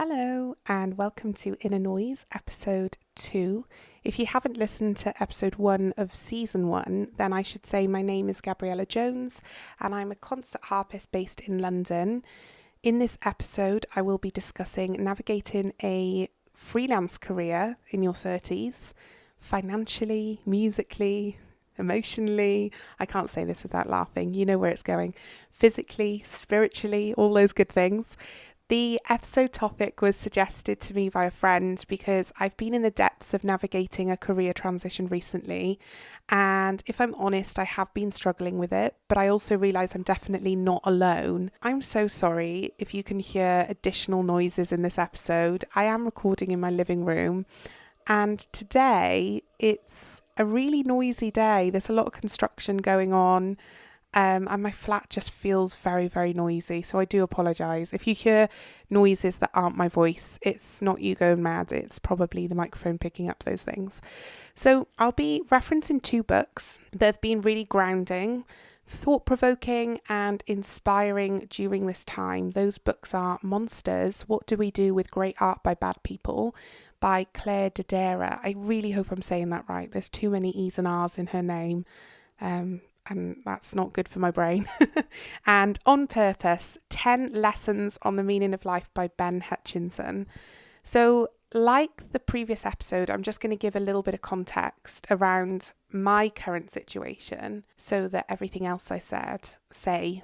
Hello and welcome to Inner Noise episode 2. If you haven't listened to episode 1 of season 1, then I should say my name is Gabriella Jones and I'm a concert harpist based in London. In this episode, I will be discussing navigating a freelance career in your 30s, financially, musically, emotionally. I can't say this without laughing. You know where it's going. Physically, spiritually, all those good things. The episode topic was suggested to me by a friend because I've been in the depths of navigating a career transition recently, and if I'm honest, I have been struggling with it, but I also realise I'm definitely not alone. I'm so sorry if you can hear additional noises in this episode. I am recording in my living room, and today it's a really noisy day. There's a lot of construction going on. And my flat just feels very, very noisy. So I do apologise. If you hear noises that aren't my voice, it's not you going mad. It's probably the microphone picking up those things. So I'll be referencing 2 books that have been really grounding, thought-provoking and inspiring during this time. Those books are Monsters, What Do We Do with Great Art by Bad People by Claire Dodera. I really hope I'm saying that right. There's too many E's and R's in her name. And that's not good for my brain. And On Purpose, 10 Lessons on the Meaning of Life by Ben Hutchinson. So like the previous episode, I'm just going to give a little bit of context around my current situation so that everything else I say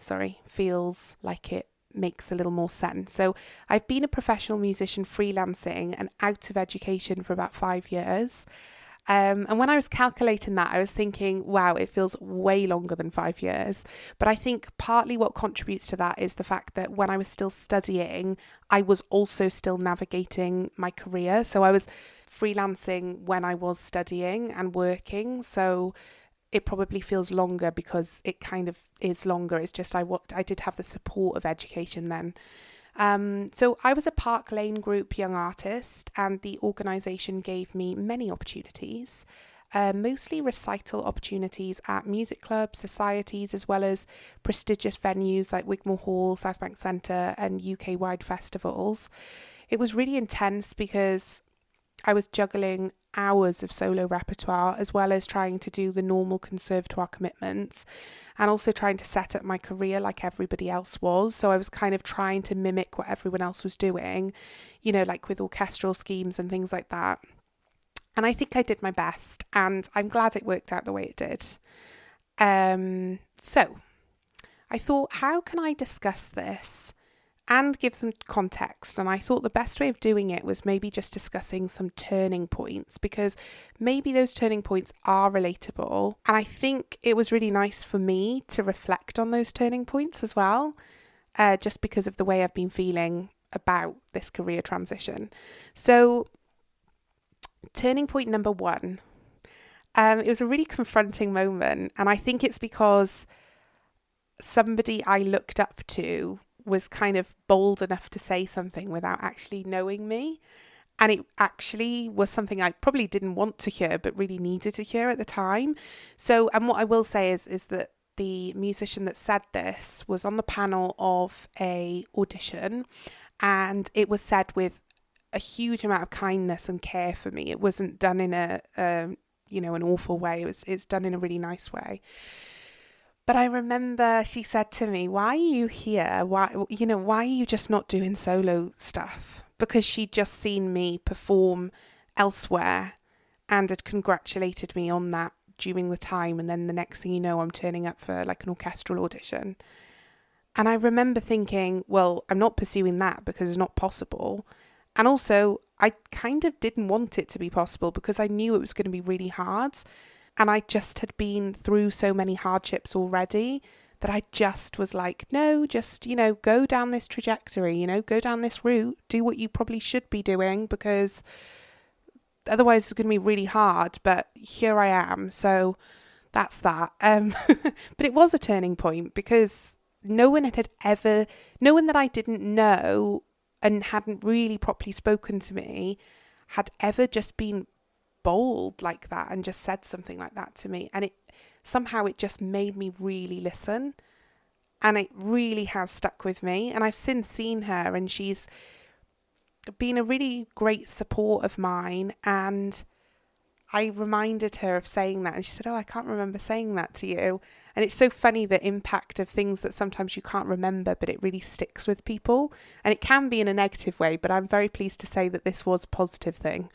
feels like it makes a little more sense. So I've been a professional musician freelancing and out of education for about 5 years. And when I was calculating that, I was thinking, wow, it feels way longer than 5 years. But I think partly what contributes to that is the fact that when I was still studying, I was also still navigating my career. So I was freelancing when I was studying and working. So it probably feels longer because it kind of is longer. It's just I did have the support of education then. So I was a Park Lane Group young artist, and the organisation gave me many opportunities, mostly recital opportunities at music clubs, societies, as well as prestigious venues like Wigmore Hall, South Bank Centre and UK-wide festivals. It was really intense because I was juggling hours of solo repertoire as well as trying to do the normal conservatoire commitments and also trying to set up my career like everybody else was. So I was kind of trying to mimic what everyone else was doing, like with orchestral schemes and things like that. And I think I did my best, and I'm glad it worked out the way it did. So I thought, how can I discuss this and give some context? And I thought the best way of doing it was maybe just discussing some turning points, because maybe those turning points are relatable. And I think it was really nice for me to reflect on those turning points as well, just because of the way I've been feeling about this career transition. So turning point number 1, it was a really confronting moment. And I think it's because somebody I looked up to was kind of bold enough to say something without actually knowing me. And it actually was something I probably didn't want to hear, but really needed to hear at the time. So, and what I will say is that the musician that said this was on the panel of a audition, and it was said with a huge amount of kindness and care for me. It wasn't done in an awful way. It's done in a really nice way. But I remember she said to me, why are you here? Why are you just not doing solo stuff? Because she'd just seen me perform elsewhere and had congratulated me on that during the time. And then the next thing you know, I'm turning up for like an orchestral audition. And I remember thinking, well, I'm not pursuing that because it's not possible. And also, I kind of didn't want it to be possible because I knew it was going to be really hard. And I just had been through so many hardships already that I just was like, no, just, go down this trajectory, go down this route, do what you probably should be doing, because otherwise it's going to be really hard. But here I am. So that's that. But it was a turning point because no one that I didn't know and hadn't really properly spoken to me had ever just been bold like that and just said something like that to me. And it just made me really listen, and it really has stuck with me. And I've since seen her, and she's been a really great support of mine, and I reminded her of saying that, and she said, "Oh, I can't remember saying that to you." And it's so funny, the impact of things that sometimes you can't remember, but it really sticks with people. And it can be in a negative way, but I'm very pleased to say that this was a positive thing.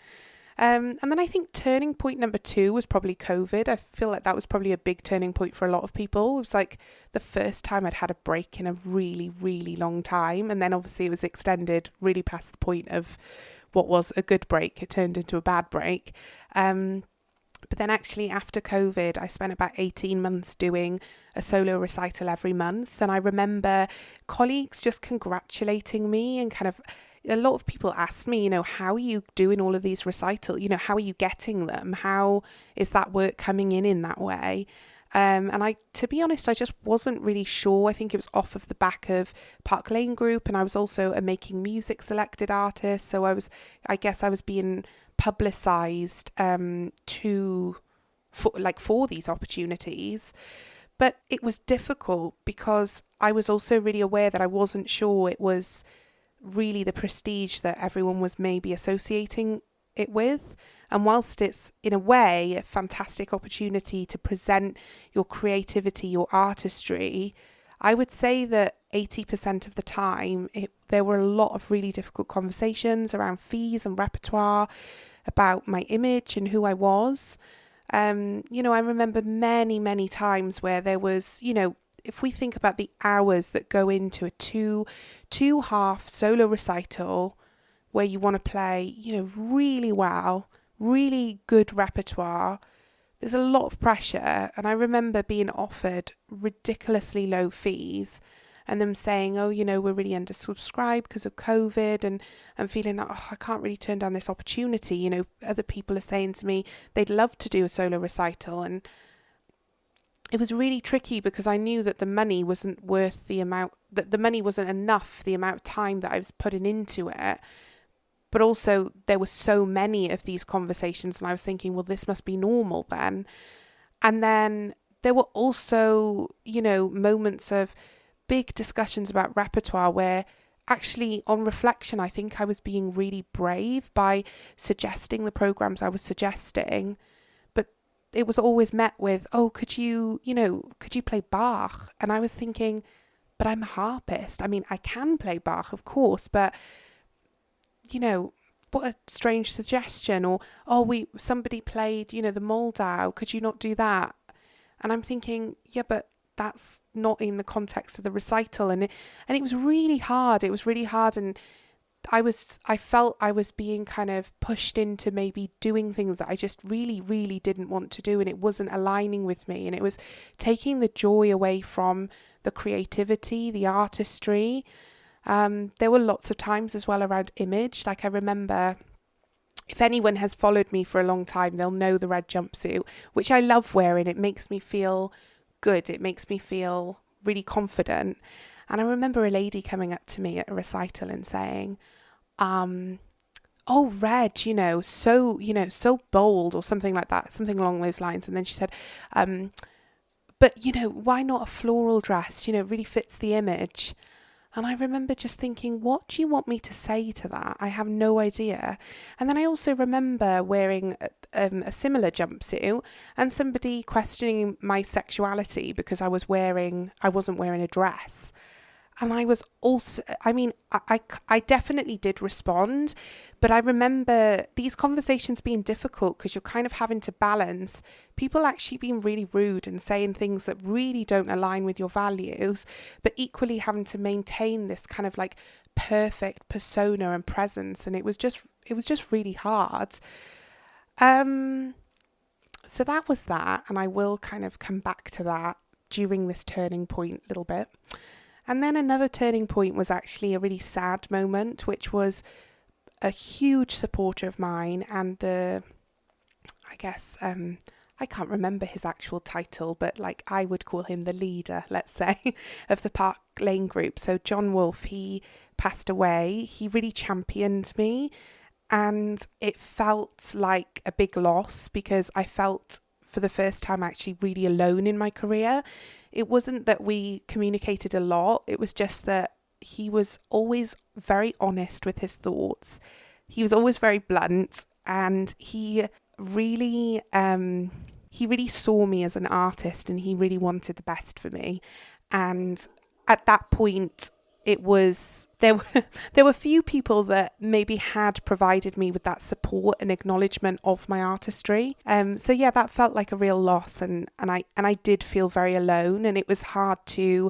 And then I think turning point number 2 was probably COVID. I feel like that was probably a big turning point for a lot of people. It was like the first time I'd had a break in a really, really long time. And then obviously it was extended really past the point of what was a good break. It turned into a bad break. But then actually after COVID, I spent about 18 months doing a solo recital every month. And I remember colleagues just congratulating me, and kind of a lot of people asked me, how are you doing all of these recitals? How are you getting them? How is that work coming in that way? And to be honest, I just wasn't really sure. I think it was off of the back of Park Lane Group, and I was also a Making Music selected artist. So I guess I was being publicized for these opportunities. But it was difficult because I was also really aware that I wasn't sure it was really the prestige that everyone was maybe associating it with. And whilst it's in a way a fantastic opportunity to present your creativity, your artistry, I would say that 80% of the time there were a lot of really difficult conversations around fees and repertoire, about my image and who I was. I remember many, many times where there was, if we think about the hours that go into a two half solo recital where you want to play, really well, really good repertoire, there's a lot of pressure. And I remember being offered ridiculously low fees and them saying, "Oh, we're really undersubscribed because of COVID," and I'm feeling like, I can't really turn down this opportunity. Other people are saying to me they'd love to do a solo recital, and it was really tricky because I knew that the money wasn't worth the amount, that the money wasn't enough, the amount of time that I was putting into it. But also there were so many of these conversations, and I was thinking, well, this must be normal then. And then there were also, moments of big discussions about repertoire where actually on reflection, I think I was being really brave by suggesting the programs I was suggesting. But it was always met with, "Oh, could you play Bach?" And I was thinking, but I'm a harpist. I mean, I can play Bach, of course, but what a strange suggestion. Or, somebody played, the Moldau, could you not do that? And I'm thinking, yeah, but that's not in the context of the recital. And it was really hard. It was really hard. And I felt I was being kind of pushed into maybe doing things that I just really, really didn't want to do. And it wasn't aligning with me. And it was taking the joy away from the creativity, the artistry. There were lots of times as well around image. Like I remember, if anyone has followed me for a long time, they'll know the red jumpsuit, which I love wearing. It makes me feel good. It makes me feel really confident. And I remember a lady coming up to me at a recital and saying, "Oh, red, so bold," or something like that, something along those lines. And then she said, "But, why not a floral dress? It really fits the image." And I remember just thinking, what do you want me to say to that? I have no idea. And then I also remember wearing a similar jumpsuit and somebody questioning my sexuality because I wasn't wearing a dress. And I was also, I definitely did respond, but I remember these conversations being difficult because you're kind of having to balance people actually being really rude and saying things that really don't align with your values, but equally having to maintain this kind of like perfect persona and presence. And it was just really hard. So that was that. And I will kind of come back to that during this turning point a little bit. And then another turning point was actually a really sad moment, which was a huge supporter of mine and I can't remember his actual title, but I would call him the leader, let's say, of the Park Lane Group. So John Wolfe, he passed away. He really championed me, and it felt like a big loss because I felt for the first time actually really alone in my career. It wasn't that we communicated a lot. It was just that he was always very honest with his thoughts. He was always very blunt, and really he really saw me as an artist, and he really wanted the best for me. And at that point, it was there were few people that maybe had provided me with that support and acknowledgement of my artistry. So yeah, that felt like a real loss, and I did feel very alone, and it was hard to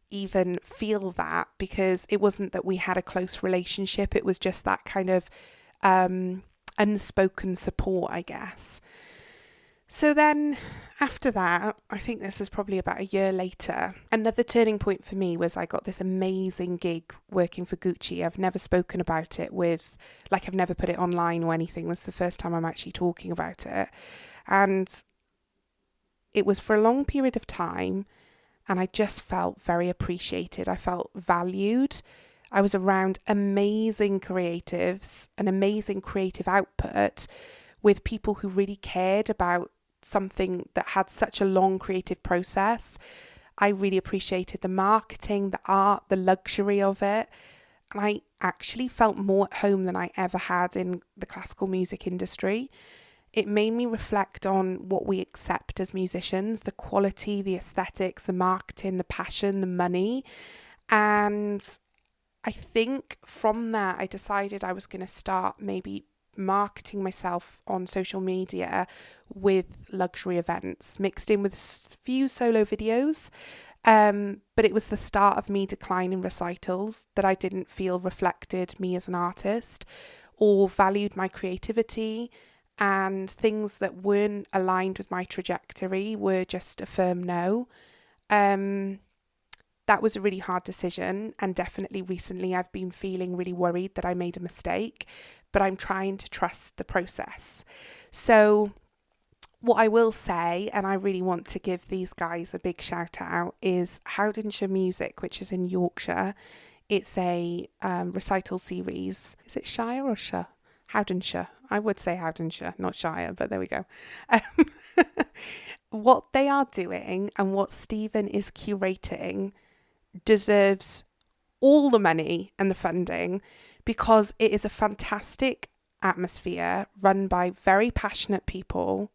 even feel that, because it wasn't that we had a close relationship. It was just that kind of unspoken support, I guess. So then after that, I think this is probably about a year later, another turning point for me was I got this amazing gig working for Gucci. I've never spoken about it I've never put it online or anything. This is the first time I'm actually talking about it. And it was for a long period of time, and I just felt very appreciated. I felt valued. I was around amazing creatives, an amazing creative output with people who really cared about something that had such a long creative process. I really appreciated the marketing, the art, the luxury of it. And I actually felt more at home than I ever had in the classical music industry. It made me reflect on what we accept as musicians, the quality, the aesthetics, the marketing, the passion, the money. And I think from that, I decided I was going to start maybe marketing myself on social media with luxury events mixed in with a few solo videos. But it was the start of me declining recitals that I didn't feel reflected me as an artist or valued my creativity, and things that weren't aligned with my trajectory were just a firm no. That was a really hard decision, and definitely recently I've been feeling really worried that I made a mistake, but I'm trying to trust the process. So what I will say, and I really want to give these guys a big shout out, is Howdenshire Music, which is in Yorkshire. It's a recital series. Is it Shire or Shire? Howdenshire. I would say Howdenshire, not Shire, but there we go. What they are doing and what Stephen is curating deserves all the money and the funding, because it is a fantastic atmosphere run by very passionate people.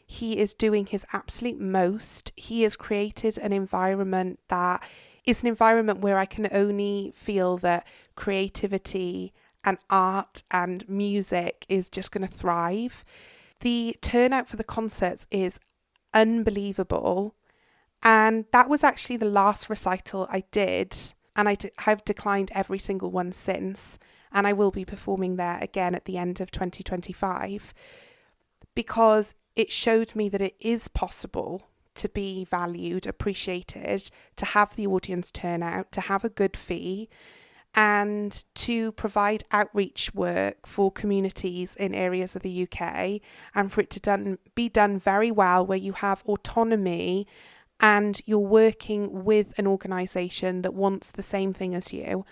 He is doing his absolute most. He has created an environment that is an environment where I can only feel that creativity and art and music is just going to thrive. The turnout for the concerts is unbelievable. And that was actually the last recital I did. And have declined every single one since. And I will be performing there again at the end of 2025. Because it showed me that it is possible to be valued, appreciated, to have the audience turn out, to have a good fee, and to provide outreach work for communities in areas of the UK, and for it to be done very well, where you have autonomy and you're working with an organisation that wants the same thing as you.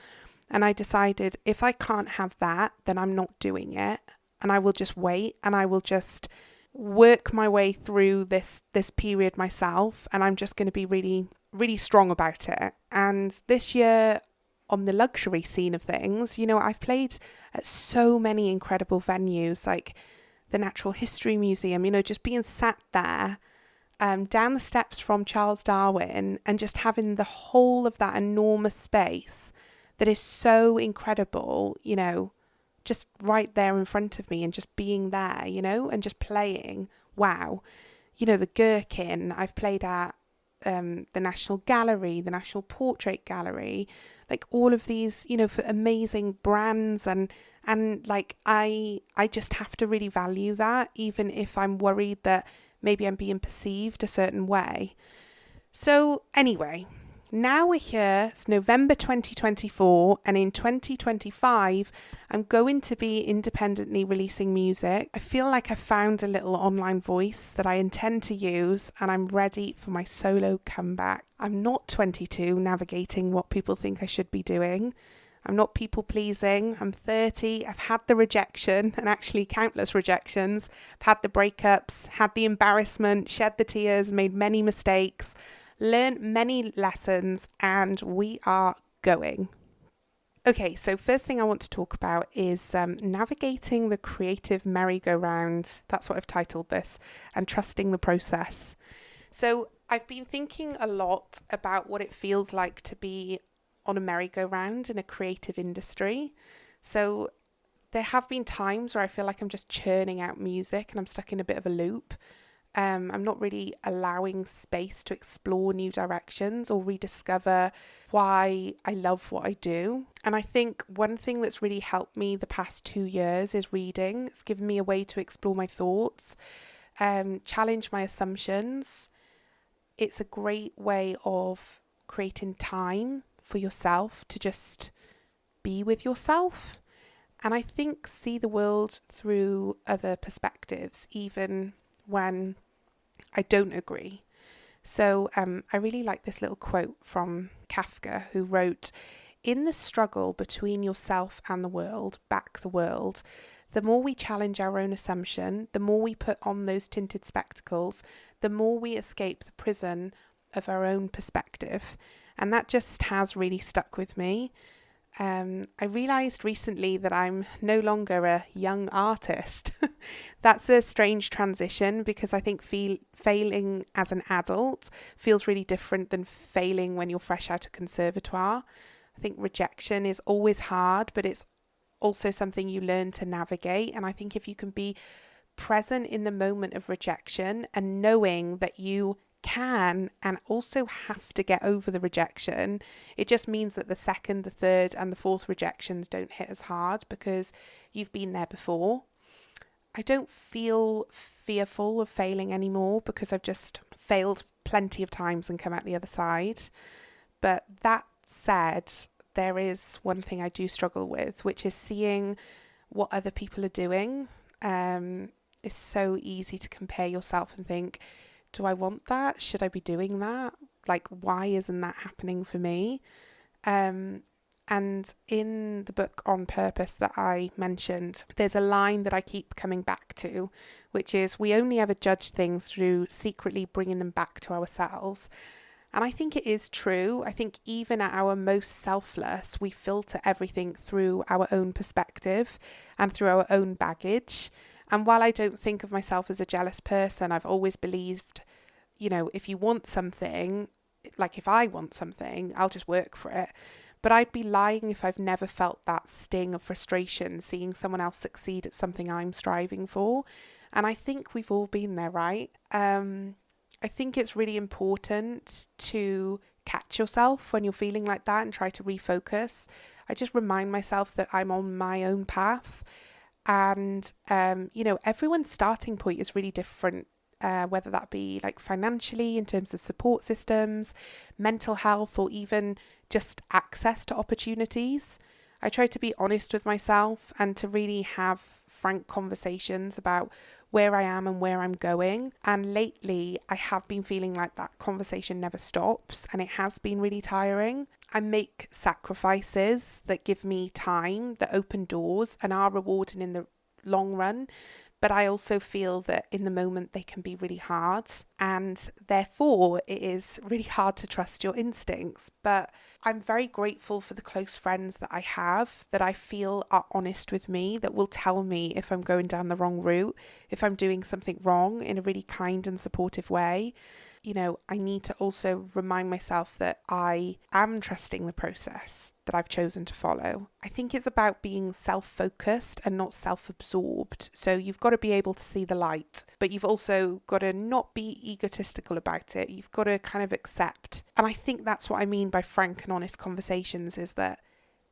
And I decided, if I can't have that, then I'm not doing it, and I will just wait, and I will just work my way through this period myself, and I'm just going to be really, really strong about it. And this year, on the luxury scene of things, I've played at so many incredible venues, like the Natural History Museum, just being sat there down the steps from Charles Darwin, and just having the whole of that enormous space that is so incredible, just right there in front of me, and just being there, and just playing. Wow. The Gherkin, I've played at the National Gallery, the National Portrait Gallery, like all of these, for amazing brands, and like I just have to really value that, even if I'm worried that maybe I'm being perceived a certain way. So anyway, now we're here, it's November 2024, and in 2025, I'm going to be independently releasing music. I feel like I've found a little online voice that I intend to use, and I'm ready for my solo comeback. I'm not 22 navigating what people think I should be doing. I'm not people pleasing. I'm 30. I've had the rejection, and actually countless rejections. I've had the breakups, had the embarrassment, shed the tears, made many mistakes, learned many lessons, and we are going. Okay, so first thing I want to talk about is navigating the creative merry-go-round. That's what I've titled this, and trusting the process. So I've been thinking a lot about what it feels like to be on a merry-go-round in a creative industry. So there have been times where I feel like I'm just churning out music and I'm stuck in a bit of a loop. I'm not really allowing space to explore new directions or rediscover why I love what I do. And I think one thing that's really helped me the past 2 years is reading. It's given me a way to explore my thoughts, challenge my assumptions. It's a great way of creating time for yourself to just be with yourself. And I think see the world through other perspectives, even when I don't agree. So I really like this little quote from Kafka, who wrote, "In the struggle between yourself and the world, back the world, the more we challenge our own assumption, the more we put on those tinted spectacles, the more we escape the prison of our own perspective." And that just has really stuck with me. I realised recently that I'm no longer a young artist. That's a strange transition because I think failing as an adult feels really different than failing when you're fresh out of conservatoire. I think rejection is always hard, but it's also something you learn to navigate. And I think if you can be present in the moment of rejection and knowing that you can and also have to get over the rejection, it just means that the second, the third and the fourth rejections don't hit as hard because you've been there before. I don't feel fearful of failing anymore because I've just failed plenty of times and come out the other side. But that said, there is one thing I do struggle with, which is seeing what other people are doing. It's so easy to compare yourself and think, do I want that? Should I be doing that? Like, why isn't that happening for me? And in the book On Purpose that I mentioned, there's a line that I keep coming back to, which is, we only ever judge things through secretly bringing them back to ourselves. And I think it is true. I think even at our most selfless, we filter everything through our own perspective and through our own baggage. And while I don't think of myself as a jealous person, I've always believed, if you want something, like if I want something, I'll just work for it. But I'd be lying if I've never felt that sting of frustration seeing someone else succeed at something I'm striving for. And I think we've all been there, right? I think it's really important to catch yourself when you're feeling like that and try to refocus. I just remind myself that I'm on my own path. And, everyone's starting point is really different, whether that be like financially in terms of support systems, mental health, or even just access to opportunities. I try to be honest with myself and to really have frank conversations about where I am and where I'm going. And lately, I have been feeling like that conversation never stops and it has been really tiring. I make sacrifices that give me time, that open doors and are rewarding in the long run. But I also feel that in the moment they can be really hard, and therefore it is really hard to trust your instincts. But I'm very grateful for the close friends that I have that I feel are honest with me, that will tell me if I'm going down the wrong route, if I'm doing something wrong, in a really kind and supportive way. I need to also remind myself that I am trusting the process that I've chosen to follow. I think it's about being self-focused and not self-absorbed. So you've got to be able to see the light, but you've also got to not be egotistical about it. You've got to kind of accept. And I think that's what I mean by frank and honest conversations, is that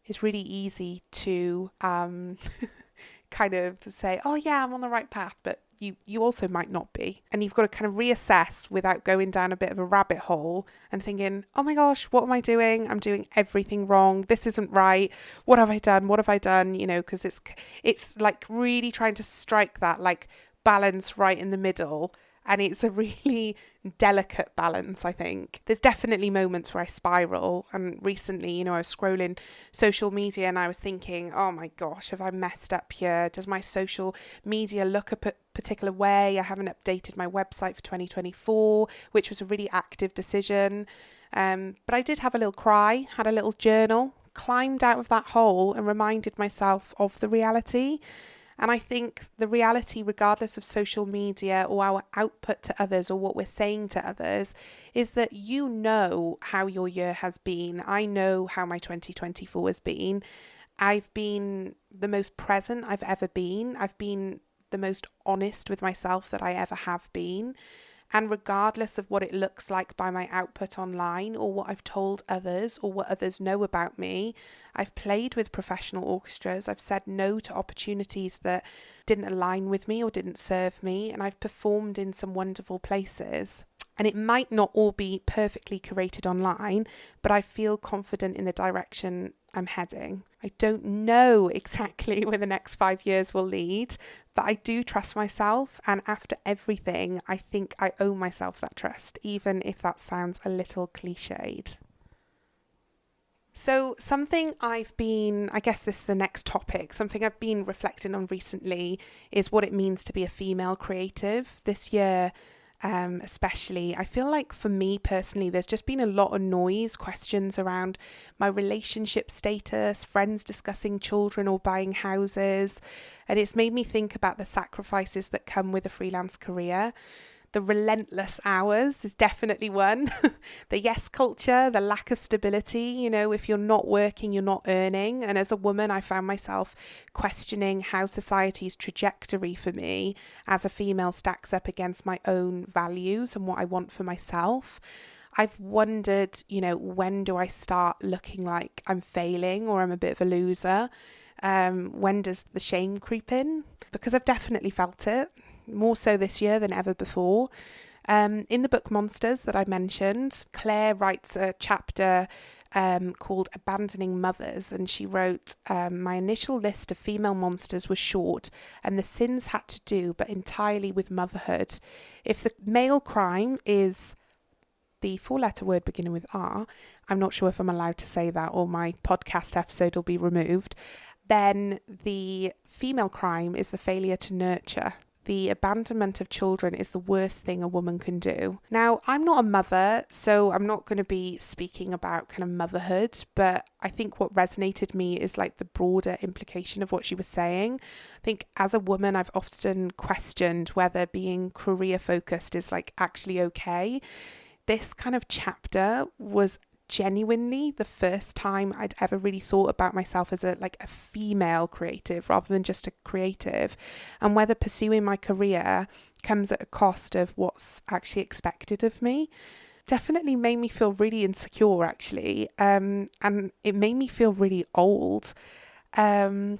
it's really easy to kind of say, oh yeah, I'm on the right path, but you also might not be. And you've got to kind of reassess without going down a bit of a rabbit hole and thinking, oh my gosh, what am I doing? I'm doing everything wrong. This isn't right. What have I done? Because it's like really trying to strike that like balance right in the middle. And it's a really delicate balance, I think. There's definitely moments where I spiral. And recently, I was scrolling social media and I was thinking, oh my gosh, have I messed up here? Does my social media look a particular way? I haven't updated my website for 2024, which was a really active decision. But I did have a little cry, had a little journal, climbed out of that hole and reminded myself of the reality. And I think the reality, regardless of social media or our output to others or what we're saying to others, is that you know how your year has been. I know how my 2024 has been. I've been the most present I've ever been. I've been the most honest with myself that I ever have been. And regardless of what it looks like by my output online or what I've told others or what others know about me, I've played with professional orchestras. I've said no to opportunities that didn't align with me or didn't serve me. And I've performed in some wonderful places. And it might not all be perfectly curated online, but I feel confident in the direction I'm heading. I don't know exactly where the next 5 years will lead, but I do trust myself. And after everything, I think I owe myself that trust, even if that sounds a little cliched. So I guess this is the next topic, something I've been reflecting on recently is what it means to be a female creative. This year, especially, I feel like for me personally, there's just been a lot of noise, questions around my relationship status, friends discussing children or buying houses. And it's made me think about the sacrifices that come with a freelance career. The relentless hours is definitely one. The yes culture, the lack of stability, if you're not working, you're not earning. And as a woman, I found myself questioning how society's trajectory for me as a female stacks up against my own values and what I want for myself. I've wondered, when do I start looking like I'm failing or I'm a bit of a loser? When does the shame creep in? Because I've definitely felt it. More so this year than ever before. In the book Monsters that I mentioned, Claire writes a chapter called Abandoning Mothers, and she wrote, my initial list of female monsters was short and the sins had to do but entirely with motherhood. If the male crime is the 4-letter word beginning with R, I'm not sure if I'm allowed to say that or my podcast episode will be removed, then the female crime is the failure to nurture. The abandonment of children is the worst thing a woman can do. Now, I'm not a mother, so I'm not going to be speaking about kind of motherhood, but I think what resonated me is like the broader implication of what she was saying. I think as a woman, I've often questioned whether being career focused is like actually okay. This kind of chapter was genuinely the first time I'd ever really thought about myself as a female creative rather than just a creative, and whether pursuing my career comes at a cost of what's actually expected of me. Definitely made me feel really insecure actually, and it made me feel really old. I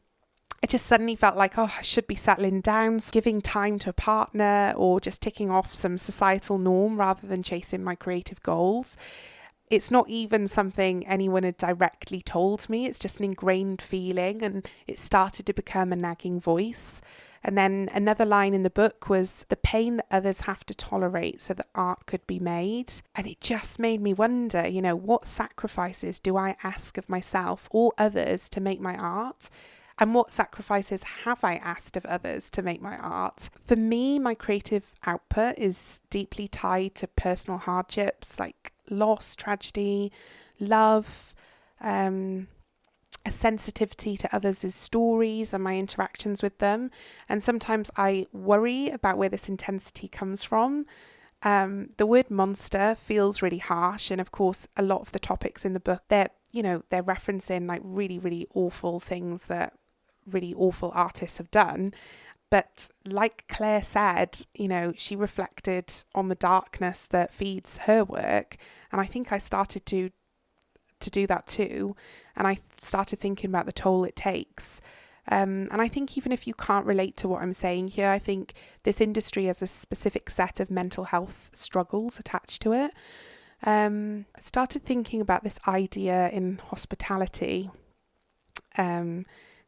just suddenly felt like, I should be settling down, giving time to a partner, or just ticking off some societal norm rather than chasing my creative goals. It's not even something anyone had directly told me. It's just an ingrained feeling, and it started to become a nagging voice. And then another line in the book was the pain that others have to tolerate so that art could be made. And it just made me wonder, what sacrifices do I ask of myself or others to make my art? And what sacrifices have I asked of others to make my art? For me, my creative output is deeply tied to personal hardships like loss, tragedy, love, a sensitivity to others' stories and my interactions with them. And sometimes I worry about where this intensity comes from. The word monster feels really harsh. And of course, a lot of the topics in the book, they're referencing like really, really awful things that really awful artists have done. But like Claire said, she reflected on the darkness that feeds her work. And I think I started to do that too. And I started thinking about the toll it takes. And I think even if you can't relate to what I'm saying here, I think this industry has a specific set of mental health struggles attached to it. I started thinking about this idea in hospitality.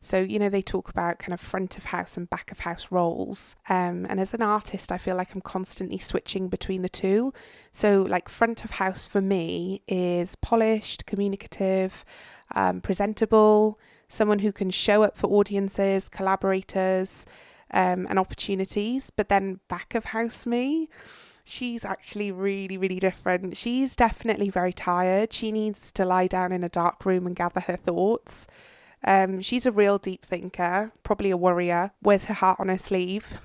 So, they talk about kind of front of house and back of house roles. And as an artist, I feel like I'm constantly switching between the two. So like front of house for me is polished, communicative, presentable, someone who can show up for audiences, collaborators, and opportunities. But then back of house me She's actually really, really different. She's definitely very tired. She needs to lie down in a dark room and gather her thoughts. She's a real deep thinker, probably a worrier, wears her heart on her sleeve.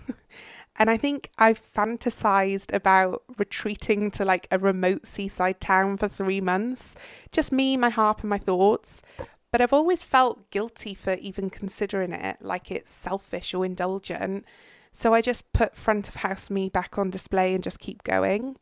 And I think I've fantasized about retreating to like a remote seaside town for 3 months. Just me, my harp and my thoughts. But I've always felt guilty for even considering it, like it's selfish or indulgent. So I just put front of house me back on display and just keep going.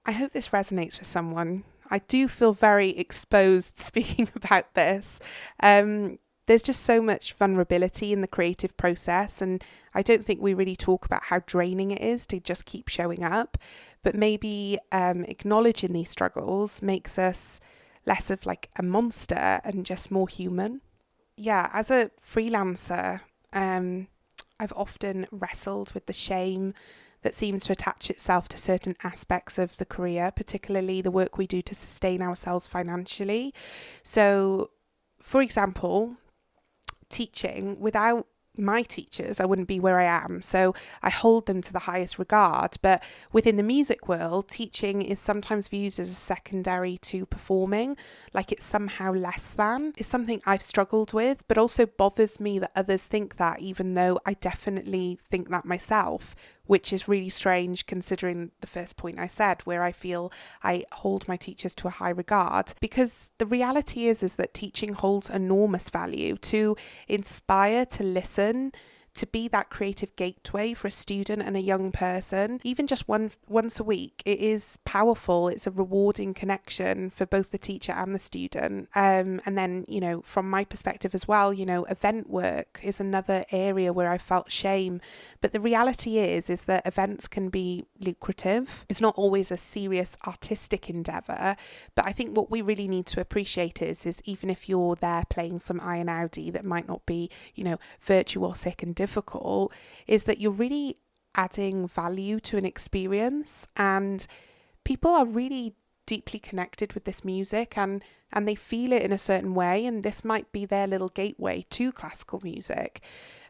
I hope this resonates with someone. I do feel very exposed speaking about this. There's just so much vulnerability in the creative process, and I don't think we really talk about how draining it is to just keep showing up. But maybe acknowledging these struggles makes us less of like a monster and just more human. Yeah, as a freelancer, I've often wrestled with the shame that seems to attach itself to certain aspects of the career, particularly the work we do to sustain ourselves financially. So, for example, teaching, without my teachers, I wouldn't be where I am. So I hold them to the highest regard. But within the music world, teaching is sometimes viewed as a secondary to performing, like it's somehow less than. It's something I've struggled with, but also bothers me that others think that, even though I definitely think that myself, which is really strange considering the first point I said, where I feel I hold my teachers to a high regard. Because the reality is that teaching holds enormous value to inspire, to listen, to be that creative gateway for a student and a young person, even just once a week. It is powerful. It's a rewarding connection for both the teacher and the student. And then, from my perspective as well, event work is another area where I felt shame. But the reality is that events can be lucrative. It's not always a serious artistic endeavour. But I think what we really need to appreciate is even if you're there playing some Iron Audi that might not be, virtuosic and difficult, is that you're really adding value to an experience, and people are really deeply connected with this music and they feel it in a certain way, and this might be their little gateway to classical music.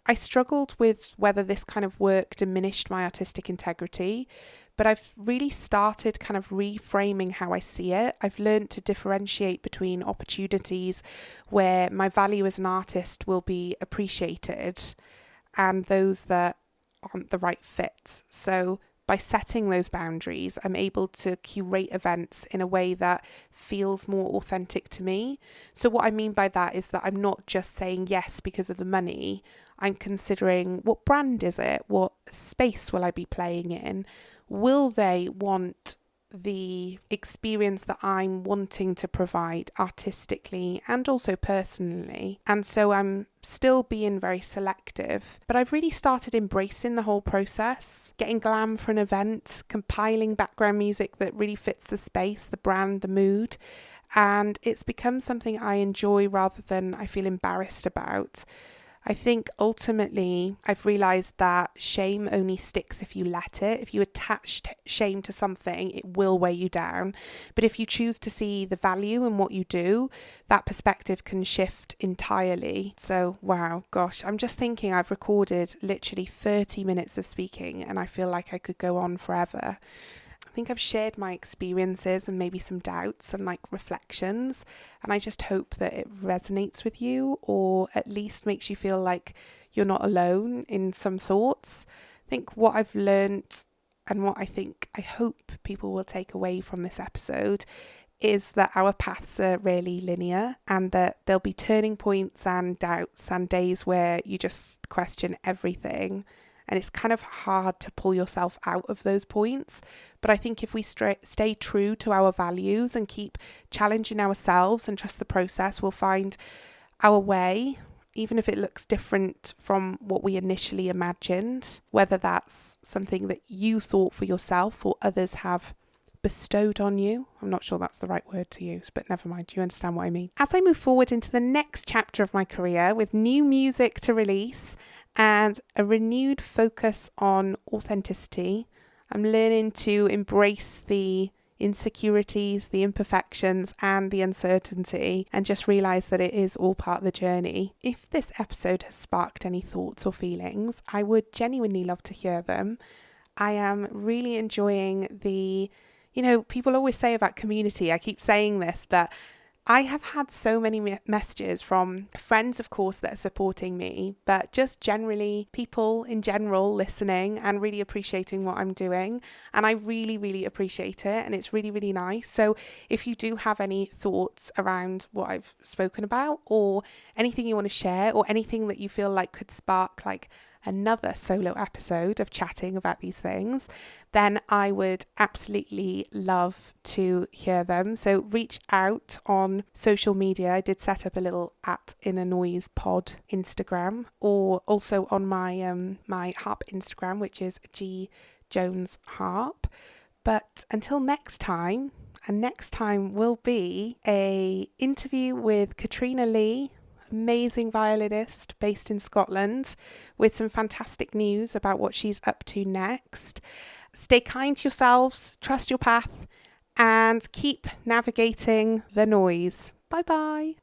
I struggled with whether this kind of work diminished my artistic integrity, but I've really started kind of reframing how I see it. I've learned to differentiate between opportunities where my value as an artist will be appreciated and those that aren't the right fit. So by setting those boundaries, I'm able to curate events in a way that feels more authentic to me. So what I mean by that is that I'm not just saying yes because of the money. I'm considering, what brand is it? What space will I be playing in? Will they want the experience that I'm wanting to provide artistically and also personally? And so I'm still being very selective, but I've really started embracing the whole process, getting glam for an event, compiling background music that really fits the space, the brand, the mood. And it's become something I enjoy rather than I feel embarrassed about. I think ultimately I've realised that shame only sticks if you let it. If you attach shame to something, it will weigh you down. But if you choose to see the value in what you do, that perspective can shift entirely. So, wow, gosh, I'm just thinking I've recorded literally 30 minutes of speaking and I feel like I could go on forever. I think I've shared my experiences and maybe some doubts and reflections, and I just hope that it resonates with you, or at least makes you feel like you're not alone in some thoughts. I think what I've learned and what I hope people will take away from this episode is that our paths are really linear, and that there'll be turning points and doubts and days where you just question everything. And it's kind of hard to pull yourself out of those points. But I think if we stay true to our values and keep challenging ourselves and trust the process, we'll find our way, even if it looks different from what we initially imagined, whether that's something that you thought for yourself or others have bestowed on you. I'm not sure that's the right word to use, but never mind, you understand what I mean. As I move forward into the next chapter of my career with new music to release and a renewed focus on authenticity, I'm learning to embrace the insecurities, the imperfections and the uncertainty, and just realise that it is all part of the journey. If this episode has sparked any thoughts or feelings, I would genuinely love to hear them. I am really enjoying people always say about community. I keep saying this, but I have had so many messages from friends, of course, that are supporting me, but just generally people in general listening and really appreciating what I'm doing. And I really, really appreciate it. And it's really, really nice. So if you do have any thoughts around what I've spoken about, or anything you want to share, or anything that you feel like could spark like another solo episode of chatting about these things, then I would absolutely love to hear them. So reach out on social media. I did set up a little @InnerNoisePod Instagram, or also on my my harp Instagram, which is gjonesharp. But until next time, and next time will be a interview with Katrina Lee, amazing violinist based in Scotland, with some fantastic news about what she's up to next. Stay kind to yourselves, trust your path, and keep navigating the noise. Bye bye.